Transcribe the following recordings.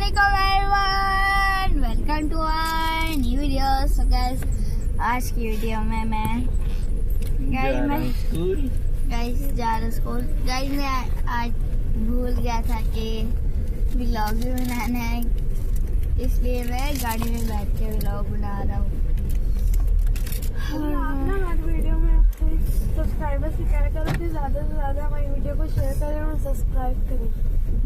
अस्सलामुअलैकुम everyone, welcome to our new video. So guys, आज की वीडियो में मैं जा रहा स्कूल। गाइस मैं आज भूल गया था कि व्लॉग भी बनाना है, इसलिए मैं गाड़ी में बैठ के व्लॉग बना रहा हूँ। हर वीडियो में अपने सब्सक्राइबर्स से कह करो कि ज़्यादा से ज़्यादा हमारी वीडियो को शेयर करें और सब्सक्राइब करें।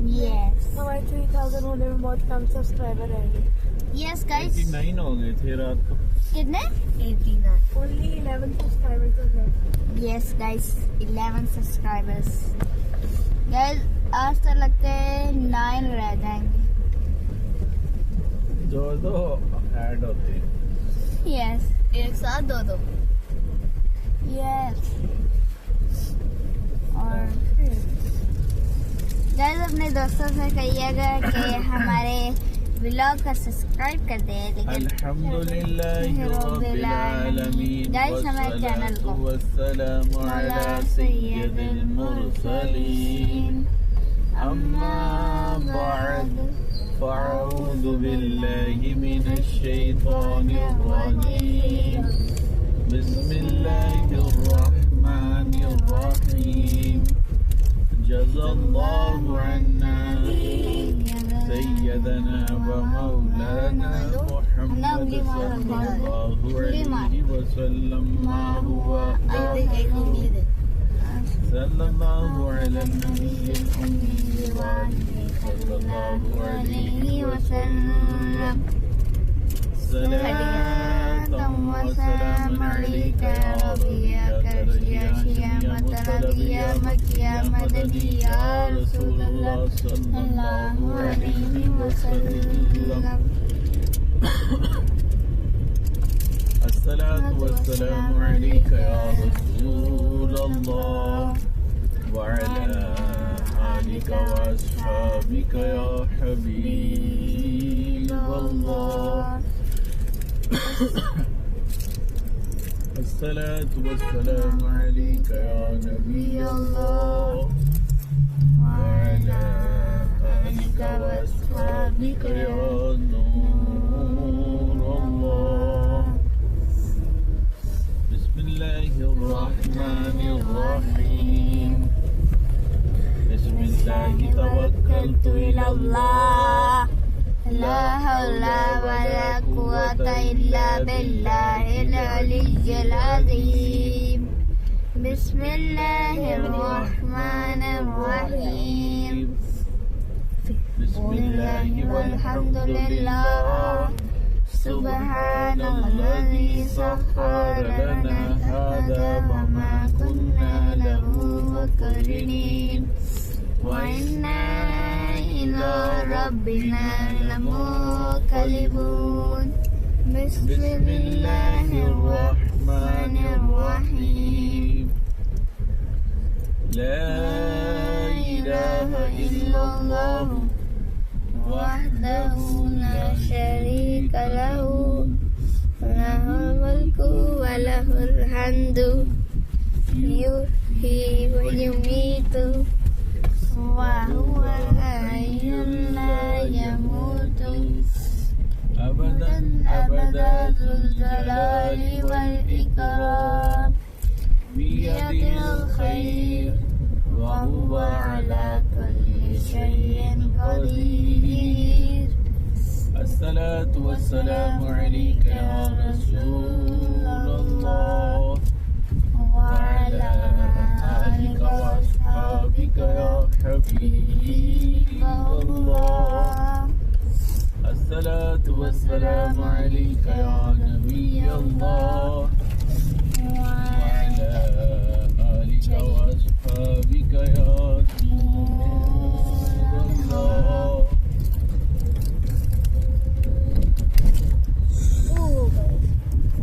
यस, हमारे 3000 होने में बहुत कम सब्सक्राइबर रहेंगे। यस गाइस, 89 हो गए थे रात को। कितने? 89। ओनली 11 सब्सक्राइबर्स हैं। Yes guys, 11 subscribers. गाइस आज तो लगते हैं 9 रह जाएंगे। दो ऐड होते हैं। यस, एक साथ दो। यस, और गाइस अपने दोस्तों से कहिएगा कि हमारे व्लॉग का सब्सक्राइब कर दे। लेकिन अल्हम्दुलिल्लाह रब्बिल आलमीन, गाइस हमारे चैनल को वस्सलामु अला सय्यिदिल मुरसलीन, अम्मा बाद फ़अऊज़ु बिल्लाहि मिनश शैतानिर रजीम, बिस्मिल्लाहिर रहमानिर रहीम, जज़ाल्लाहु अन्ना सय्यदना व मौलाना मुहम्मद सल्लल्लाहु अलैहि वसल्लम सल्लल्लाहु अला नबिय्यिल उम्मी व आलिहि सल्लल्लाहु अलैहि वसल्लम। सलातम व सलाम अलैका या रब्बी या करशिया मतलबिया मकिया मदनिया रसूलुल्लाह सल्लल्लाहु अलैहि वसल्लम। अस्सलातु वस्सलामु अलैका या रसूलल्लाह व अला आलिका व अस्हाबिका या हबीबल्लाह। अस्सलातु वस्सलामु अलैका या नबियल्लाह व अला आलिका व अस्हाबिका या नूरल्लाह। बिस्मिल्लाहिर रहमानिर रहीम, बिस्मिल्लाहि तवक्कलतु इलल्लाह, ला हौला वला कुव्वता इल्ला बिल्लाहिल अलिय्यिल अज़ीम। बिस्मिल्लाहिर रहमानिर रहीम, बिस्मिल्लाहि वल्हम्दुलिल्लाह, सुब्हानल्लज़ी सख्खरा लना हाज़ा व मा कुन्ना लहू मुक़रिनीन व इन्ना इला रब्बिना लमुनक़लिबून। बिस्मिल्लाहिर रहमानिर रहीम, ला इलाहा इल्लल्लाह वहदहु ला शरीका लहु लहुल मुल्कु व लहुल हम्दु युहयी व युमीतु व हुवा हय्युन ला यमूतु अबदन अबदा ज़ुल जलाली वल इकराम, बियदिहिल खैर व हुवा अला कुल्लि शैइन क़दीर। अस्सलातु वस्सलामु अलैका या रसूलल्लाह व अला आलिका व अस्हाबिका या हबीबल्लाह। अस्सलातु वस्सलामु अलैका या नबियल्लाह व अला आलिका व अस्हाबिका या नूरल्लाह।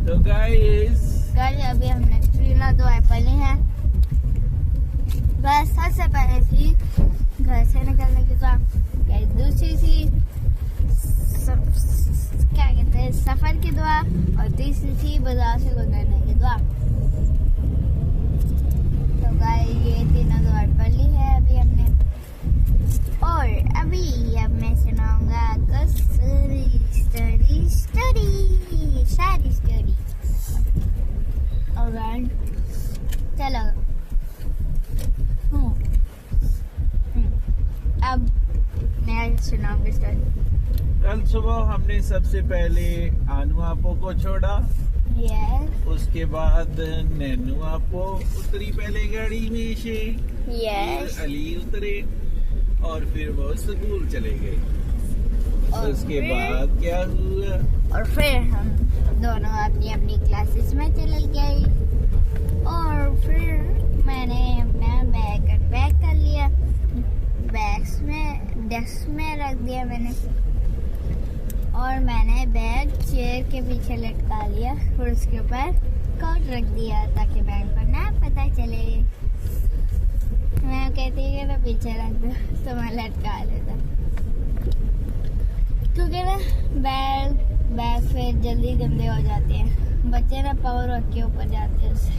तो गाइस अभी हमने 3 दुआएं पढ़ी हैं। बस सबसे पहले थी घर से निकलने की दुआ, दूसरी थी क्या कहते हैं सफर की दुआ, और तीसरी थी बाजार से गुजरने की दुआ। तो गाइस ये 3 दुआएं पढ़ ली है अभी हमने, और अभी अब मैं सुनाऊंगा सुनाओगे स्टोरी। कल सुबह हमने सबसे पहले आनू आपो को छोड़ा, यस उसके बाद नैनू आपो उतरी पहले गाड़ी में से, यस अली उतरे और फिर वो स्कूल चले गए। और उसके फिर- बाद क्या हुआ? और फिर हम दोनों अपनी अपनी क्लासेस में चले गए और फिर मैंने अपना बैग पैक कर लिया, बैग्स में डेस्क में रख दिया मैंने, और मैंने बैग चेयर के पीछे लटका लिया, फिर उसके ऊपर कोट रख दिया ताकि बैग पर ना पता चले। मैं कहती कि मैं पीछे रख दो तो मैं लटका लेता, क्योंकि ना बैग फिर जल्दी गंदे हो जाते हैं, बच्चे ना पावर रख के ऊपर जाते हैं उससे,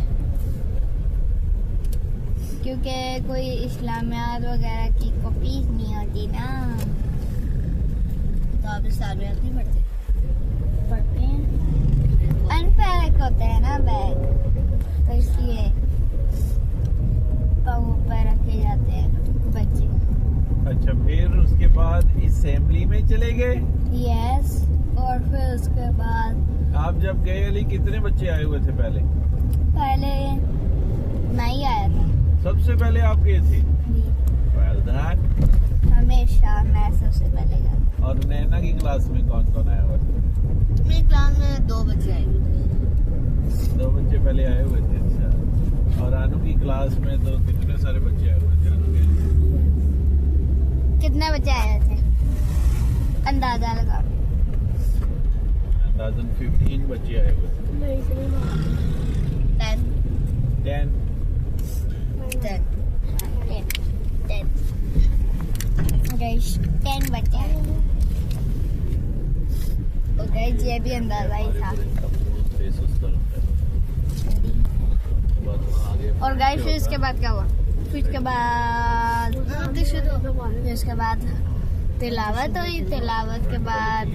क्योंकि कोई इस्लामियात वगैरह की कॉपीज नहीं होती ना। तो आप इस साल में नहीं पढ़ते? पढ़ते हैं, अनपैक होते हैं ना बैग, तो इसलिए पाँव ऊपर रखे जाते हैं बच्चे। अच्छा, फिर उसके बाद असेंबली में चले गए। यस, और फिर उसके बाद आप जब गए अली कितने बच्चे आए हुए थे? पहले मैं ही आया था सबसे पहले आप गए थे। जी, Well done. हमेशा मैं सबसे पहले गया। और नैना की क्लास में कौन कौन आया हुआ था? मेरी क्लास में 2 बच्चे आए हुए थे। 2 बच्चे पहले आए हुए थे। अच्छा, और आनू की क्लास में तो कितने सारे बच्चे आए हुए थे? आनू के कितने बच्चे आए थे अंदाजा लगा? अंदाजन 15 बच्चे आए हुए थे। नहीं, इतने नहीं। 10 10 बच्चे आए। तो गाइस ये भी अंदाजा ही था। और गाइस फिर इसके बाद क्या हुआ? फिर इसके बाद तिलावत हुई, तिलावत के बाद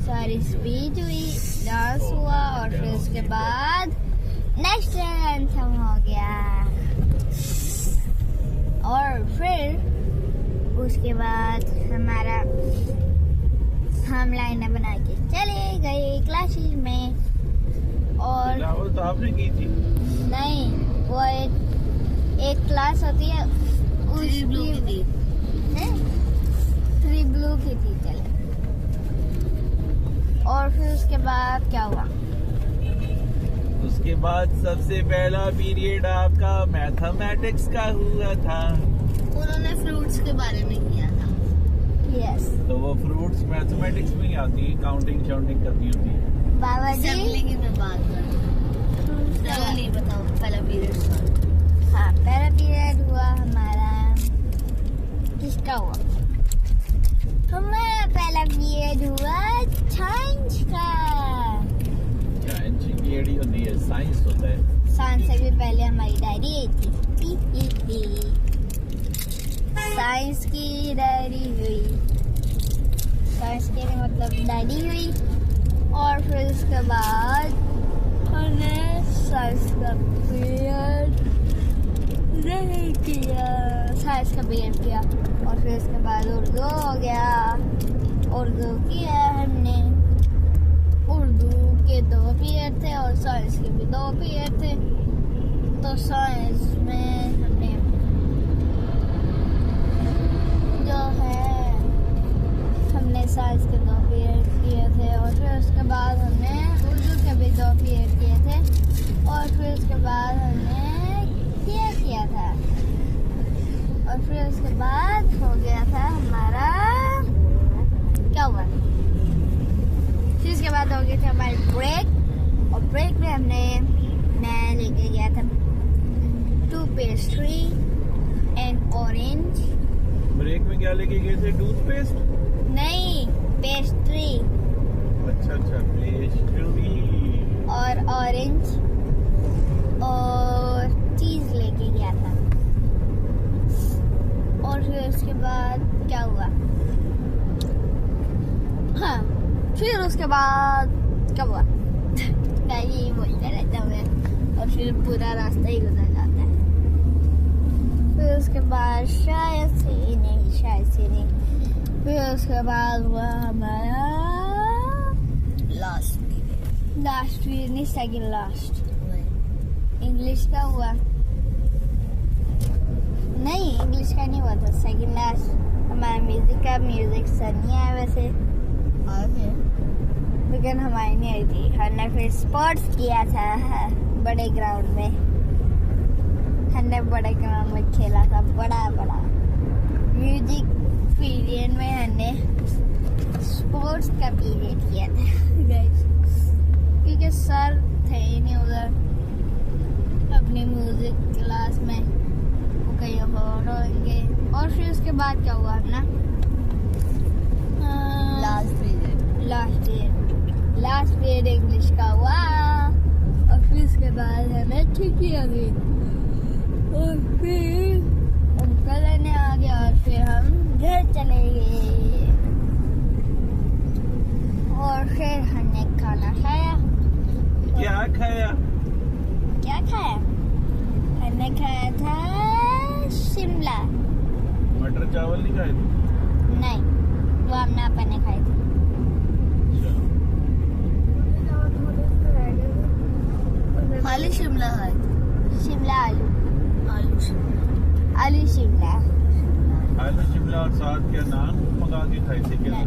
सारी स्पीच हुई, डांस हुआ, और फिर उसके बाद नेशनल एंथम हो गया, और फिर उसके बाद हम लाइनें बना के चले गए क्लासेस में। और तिलावत आपने की थी? नहीं, वो एक क्लास होती है थ्री ब्लू की थी। 3 ब्लू की थी। चले, और फिर उसके बाद क्या हुआ? उसके बाद सबसे पहला पीरियड आपका मैथमेटिक्स का हुआ था। उन्होंने फ्रूट्स के बारे में किया था। यस, तो वो फ्रूट्स मैथमेटिक्स में ही आती है, काउंटिंग शाउंटिंग करनी होती है। बाबा असेंबली जी। की मैं बात कर रही हूँ। चलो नहीं बताओ, पहला पीरियड हाँ, पहला पीरियड हुआ हमारा, किसका हुआ? हमारा पहला पीरियड हुआ साइंस का। साइंस की एडी होती है, साइंस होता है। साइंस से भी पहले हमारी डायरी आई थी। साइंस की डायरी हुई, साइंस के मतलब डायरी हुई, और फिर उसके बाद हमने साइंस का पीरियड नहीं किया, साइंस का पीरियड किया, और फिर उसके बाद उर्दू हो गया, उर्दू किया हमने। उर्दू के 2 पीरियड थे और साइंस के भी 2 पीरियड थे। तो साइंस में हमने जो है साइंस के 2 पीरियड किए थे, और फिर उसके बाद हमने उर्दू के भी 2 पीरियड किए थे, और फिर उसके बाद हमने किया था, और फिर उसके बाद हो गया था हमारा क्या हुआ, फिर उसके बाद हो गया था हमारी ब्रेक, और ब्रेक में मैं लेके गया था 2 पेस्ट्री एंड ऑरेंज। ब्रेक में क्या लेके गए थे? टूथपेस्ट? नहीं, पेस्ट्री अच्छा पेस्ट्री और ऑरेंज और चीज लेके गया था। और फिर उसके बाद क्या हुआ, हाँ फिर उसके बाद क्या हुआ मैं यही बोलते रहता हूँ, और फिर पूरा रास्ता ही गुजर जाता है। फिर उसके बाद शायद से नहीं उसके बाद हुआ हमारा लास्ट पीरियड नहीं, सेकंड लास्ट। इंग्लिश का हुआ नहीं, इंग्लिश का नहीं हुआ था, सेकंड लास्ट हमारा म्यूजिक का। म्यूजिक सर नहीं आया वैसे, लेकिन हमारी नहीं आई थी। हमने फिर स्पोर्ट्स किया था बड़े ग्राउंड में। हमने बड़े ग्राउंड में खेला था, बड़ा म्यूजिक पीरियड में हमने स्पोर्ट्स का पीरियड किया था गाइस, क्योंकि सर थे ही नहीं उधर अपनी म्यूजिक क्लास में, वो कहीं और होंगे। और फिर उसके बाद क्या हुआ अपना लास्ट पीरियड इंग्लिश का हुआ। और फिर उसके बाद हमें छुट्टी आ गई और फिर अंकल ने आ गया और फिर हम घर चले गए। और फिर हमने खाना खाया। क्या खाया? हमने खाया था शिमला। मटर चावल नहीं खाए थे? नहीं, वो हमने अपन ने खाए थे। खाली शिमला है, आलू शिमला आलू शिमला और साथ क्या नान मंगा के खाई थी? क्या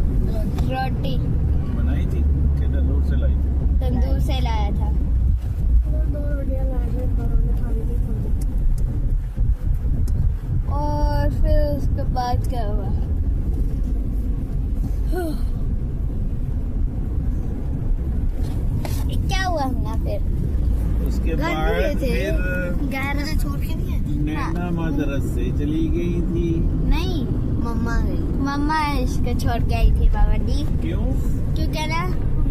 रोटी बनाई थी कि तंदूर से लाई थी? तंदूर से लाया था। और फिर उसके बाद क्या हुआ? क्या हुआ हमने फिर? उसके बाद फिर छोड़ के नहीं आती। नैना मदरस से चली गई थी। नहीं, मम्मा इसको छोड़ के आई थी बाबा जी। क्यों? क्योंकि ना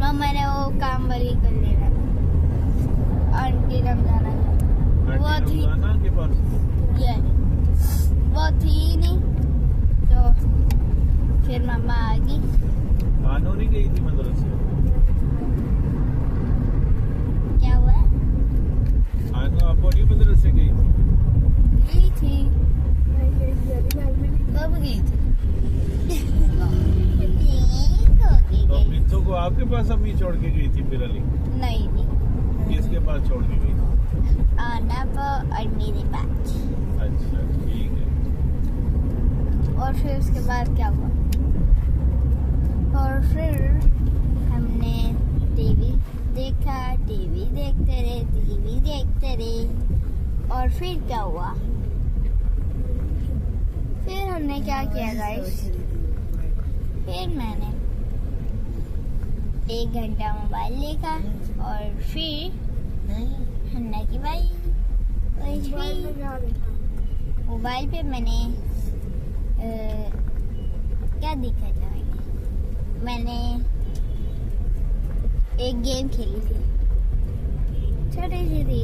मम्मा ने वो काम वाली कर लेना, आंटी रमजाना वो थी के पास ये वो थी नहीं, तो फिर मम्मा आ गई। आनो नहीं गई थी मदरसे? क्या हुआ? आनो आपको नहीं मदरसे गई थी? गई थी। कब गई थी? तो मित्रों को आपके पास अम्मी छोड़ के गई थी फिर अली? नहीं थी, किसके पास छोड़ के गई थी? आना और मेरे पास। अच्छा ठीक है। और फिर उसके बाद क्या हुआ? और फिर हमने टीवी देखा, टीवी देखते रहे। और फिर क्या हुआ? फिर हमने क्या किया गाइस? फिर मैंने 1 घंटा मोबाइल देखा और फिर हमने की भाई मोबाइल पे मैंने क्या देखा था? मैंने एक गेम खेली थी, छोटी सी थी,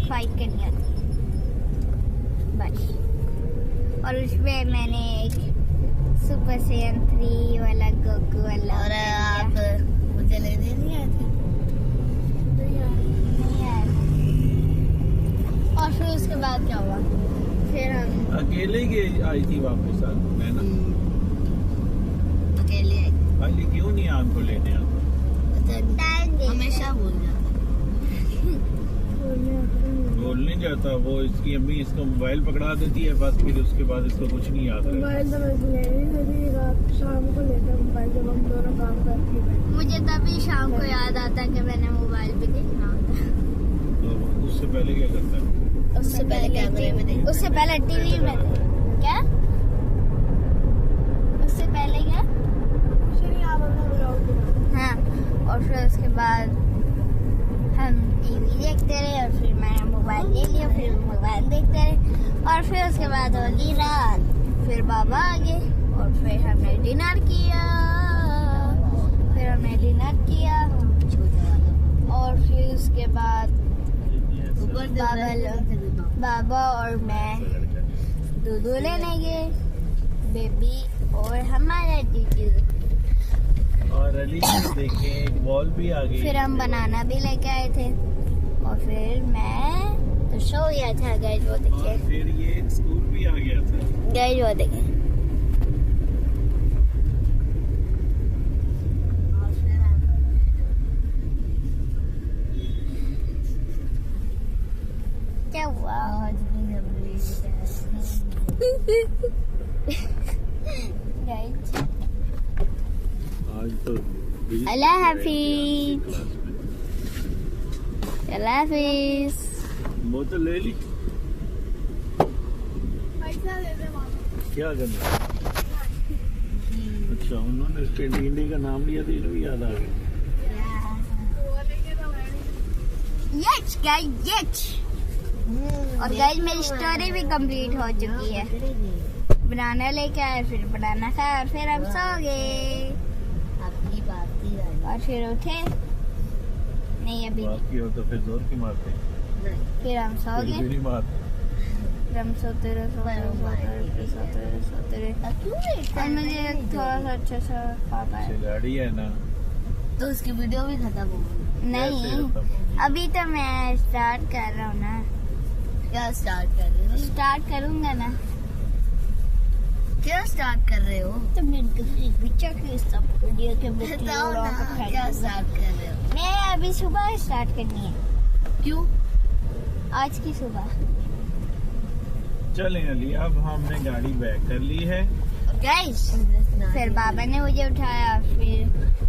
फाइट करनी आती बस। और उसमें मैंने एक सुपर सैयन 3 वाला गोकू वाला। और आप मुझे लेने नहीं आए थे? नहीं यार। और फिर उसके बाद क्या हुआ? फिर हम अकेले गई आई थी वापस नैना? अकेले आई। अली क्यों नहीं आपको लेने आता? टाइम हमेशा भूल जाता। बोल नहीं जाता वो, इसकी अम्मी इसको मोबाइल पकड़ा देती है बस, फिर उसके बाद इसको कुछ नहीं याद रहता। मोबाइल तो मैं ले नहीं देती, रात शाम को लेकर मोबाइल जब हम दोनों काम करते हैं। मुझे तभी शाम को याद आता कि मैंने मोबाइल पे देखना होता। तो उससे पहले क्या करता है? उससे पहले कैमरे में देखते। उससे पहले टीवी में क्या? उससे पहले क्या? हाँ। और फिर उसके बाद हम टीवी देखते रहे और फिर मैंने मोबाइल ले लिया, फिर मोबाइल देखते रहे। और फिर उसके बाद होगी रात, फिर बाबा आ गए और फिर हमने डिनर किया। और फिर उसके बाद बाबा और मैं दूध लेने गए, बेबी और हमारा जीजू। और अली देखे एक बॉल भी आ गई। फिर हम बनाना भी लेके आए थे और फिर मैं तो सो गया था गाइस। वो देखिए और फिर ये स्कूल भी आ गया था गाइस, वो देखिए आज तो अल्लाह हाफिज। अल्लाह हाफिज। बोतल ले ली, पैसा दे दे मामा। क्या करना। अच्छा उन्होंने कैंटीन का नाम लिया तो इन्हें भी याद आ गया। वो लेके तो मैं यस गाइस यस। और गाइस मेरी स्टोरी भी कंप्लीट हो चुकी है। बनाना लेके आए, फिर बनाना खाया और फिर हम सो गए। अपनी बात ही और फिर उठे नहीं अभी नहीं। बाकी हो तो फिर जोर की मारते हैं, फिर हम सो फिर गए। भी नहीं मारते। फिर हम सोते रहे सोते रहे सोते रहे सोते रहे। और मुझे थोड़ा सा अच्छा सा ख्वाब आया। अच्छी गाड़ी है ना, तो उसकी वीडियो भी खत्म हो गई। कैसे नहीं खत्म होगी? अभी तो मैं स्टार्ट कर रहा हूँ ना। क्या स्टार्ट कर रहे हो? स्टार्ट करूँगा ना क्या स्टार्ट कर रहे हो? तो मेरे पिक्चर की सब वीडियो के बताओ ना, क्या स्टार्ट कर रहे हो? मैं अभी सुबह स्टार्ट करनी है, क्यों? आज की सुबह। चलें अली, अब हमने गाड़ी बैक कर ली है। गाइस फिर बाबा ने मुझे उठाया, फिर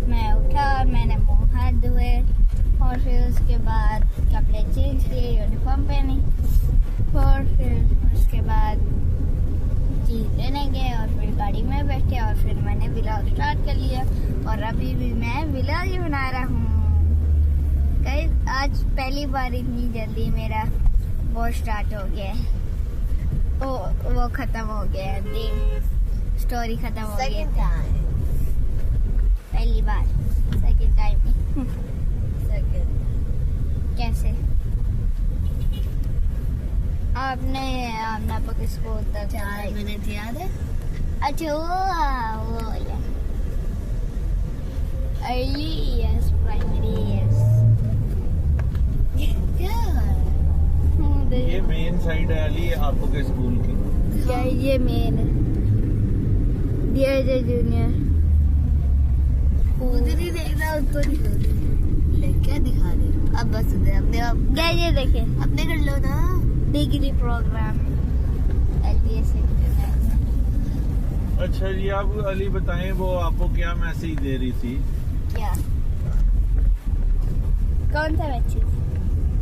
मैं उठा और मैंने मुंह हाथ धोए और फिर उसके बाद कपड़े चेंज किए, यूनिफॉर्म पहनी और फिर उसके बाद चीज लेने गए और फिर गाड़ी में बैठे और फिर मैंने व्लॉग स्टार्ट कर लिया और अभी भी मैं व्लॉग ही बना रहा हूँ। गाइस आज पहली बार इतनी जल्दी मेरा वो स्टार्ट हो गया है, वो खत्म हो गया है, स्टोरी खत्म हो गई सेकंड थी टाइम। पहली बार, सेकंड टाइम। सेकंड। कैसे आपने अपना पक स्कूल तक 4 मिनट याद है? अच्छा वो अर्ली यस प्राइमरी यस। क्या? ये मेन साइड है अली आपको के स्कूल की। ये मेन डियर जूनियर। उधर ही देखना, उसको दिखा दे। क्या दिखा दे? अब बस दे, अपने आप ये देखे अपने कर लो ना। Degree programme LBS international. अच्छा जी, आप अली बताएं वो आपको क्या मैसेज दे रही थी? क्या कौन सा मैसेज?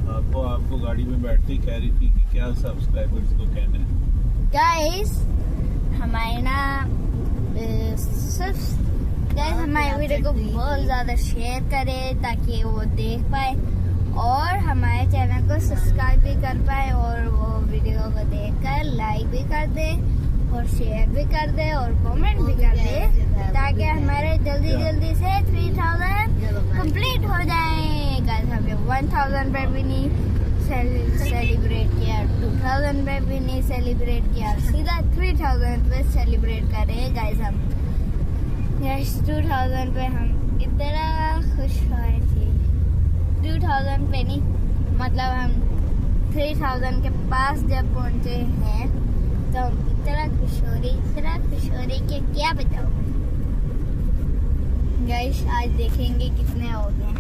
आपको गाड़ी में बैठती कह रही थी कि क्या सब्सक्राइबर्स को कहना है। गाइस हमारे ना सिर्फ गाइस हमारे वीडियो को बहुत ज़्यादा शेयर करें ताकि वो देख पाए और हमारे चैनल को सब्सक्राइब भी कर पाए और वो वीडियो को देखकर लाइक भी कर दे और शेयर भी कर दे और कमेंट भी कर दे ताकि हमारे जल्दी जल्दी से 3000 कंप्लीट हो जाए। गाइस हमने 1000 पे भी नहीं सेलिब्रेट किया, 2000 पे भी नहीं सेलिब्रेट किया, सीधा 3000 पे सेलिब्रेट कर रहे हैं गाइस हम। यस 2000 पे हम इतना खुश हुए थे। 2000 पे नहीं, मतलब हम 3000 के पास जब पहुंचे हैं तो इतना खुश हो रही कि क्या बताऊं। गाइस आज देखेंगे कितने हो गए।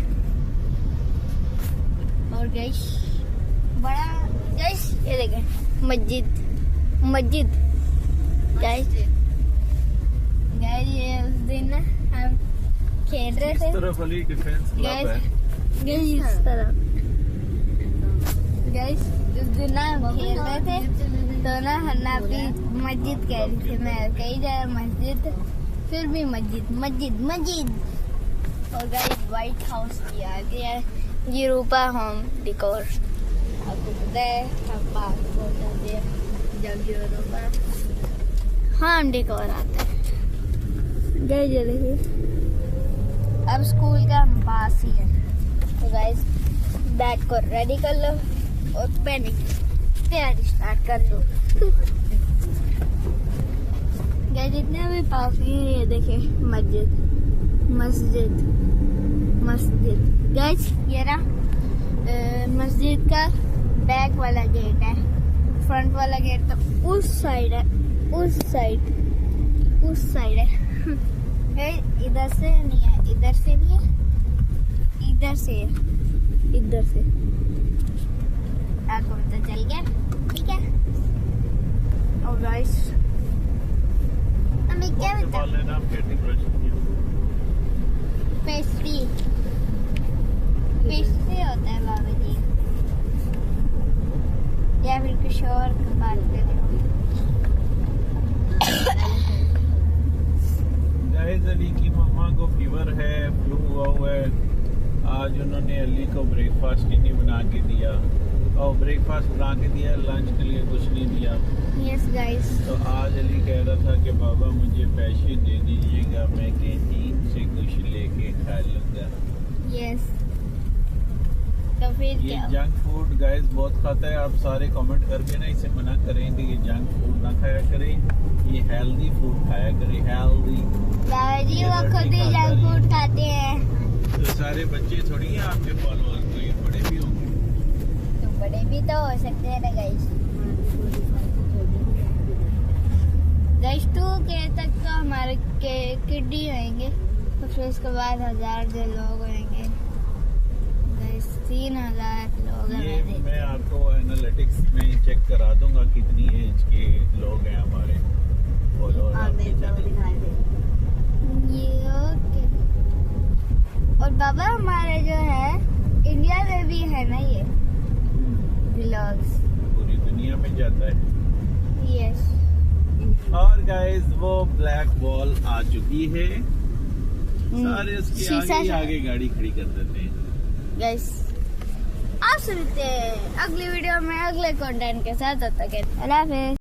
और गाइस बड़ा गाइस ये देखें मस्जिद गाइस ये उस दिन ना हम खेल रहे इस थे तरफ अली डिफेंस क्लब है। गाइस इस तरह गाइस उस दिन ना हम खेल रहे थे तो ना हन्नापी मस्जिद कह रही थी, मैं कहीं जाए मस्जिद, फिर भी मस्जिद। और गाइस व्हाइट हाउस की आ गया है यूरोपा होम डेकोर। आपको पता है हम बात बोलते हैं जब यूरोपा होम डेकोर आता है। गाइस ये देखिए अब स्कूल का हम पास ही है तो गाइस बैग को रेडी कर लो और तैयारी स्टार्ट कर दो। गाइस जितने भी पास ही है ये देखिए मस्जिद गाइस ये ना मस्जिद का बैक वाला गेट है, फ्रंट वाला गेट तो उस साइड है। इधर से नहीं है, इधर से आपको पता चल गया, ठीक है। और गाइस हमें क्या वाले नाम के डेकोरेशन किया। की मम्मा को फीवर है, फ्लू हुआ है। आज उन्होंने अली को ब्रेकफास्ट ही नहीं बना के दिया, और ब्रेकफास्ट बना के दिया, लंच के लिए कुछ नहीं दिया। यस गाइस, तो आज अली कह रहा था कि बाबा मुझे पैसे दे दीजिएगा, मैं कैंटीन से कुछ लेके खा लूँगा। यस। तो फिर ये क्या? जंक फूड गाइस बहुत खाता है। आप सारे कमेंट करके ना इसे मना करें कि ये जंक फूड ना खाया करे, ये हेल्दी फूड खाया करे, हेल्दी। दादाजी वो खुद ही जंक फूड खाते हैं। तो सारे बच्चे थोड़ी हैं आपके फॉलोअर, तो ये बड़े भी होंगे। तुम बड़े भी तो हो सकते हैं ना गाइस। गाइस 2K तक तो हमारे किड ही होंगे, तो फिर उसके बाद 1000 जो लोग होंगे गाइस, 3000 लोग ये हमारे। मैं आपको एनालिटिक्स में चेक करा दूंगा कितनी एज के लोग हैं हमारे फॉलोअर आप आपके देख लो, चैनल। दिखाई दे। ये ओके। और बाबा हमारे जो है इंडिया में भी है ना ये व्लॉग्स। पूरी दुनिया में जाता है। यस। और गाइस वो ब्लैक बॉल आ चुकी है, सारे उसके शीशा आगे ही से- आगे गाड़ी खड़ी कर देते हैं। गाइस आप सुनते हैं अगली वीडियो में अगले कंटेंट के साथ। तब तक अल्लाह हाफिज़।